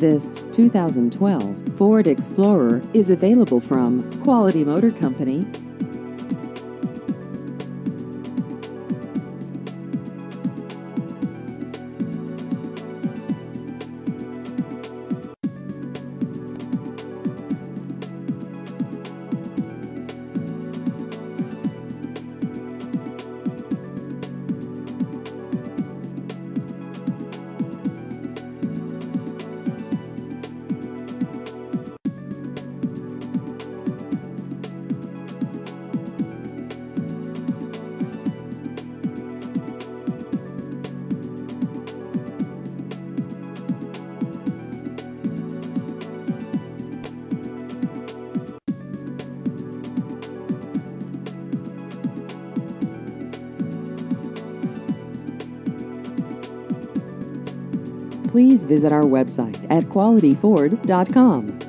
This 2012 Ford Explorer is available from Quality Motor Company. Please visit our website at qualityford.com.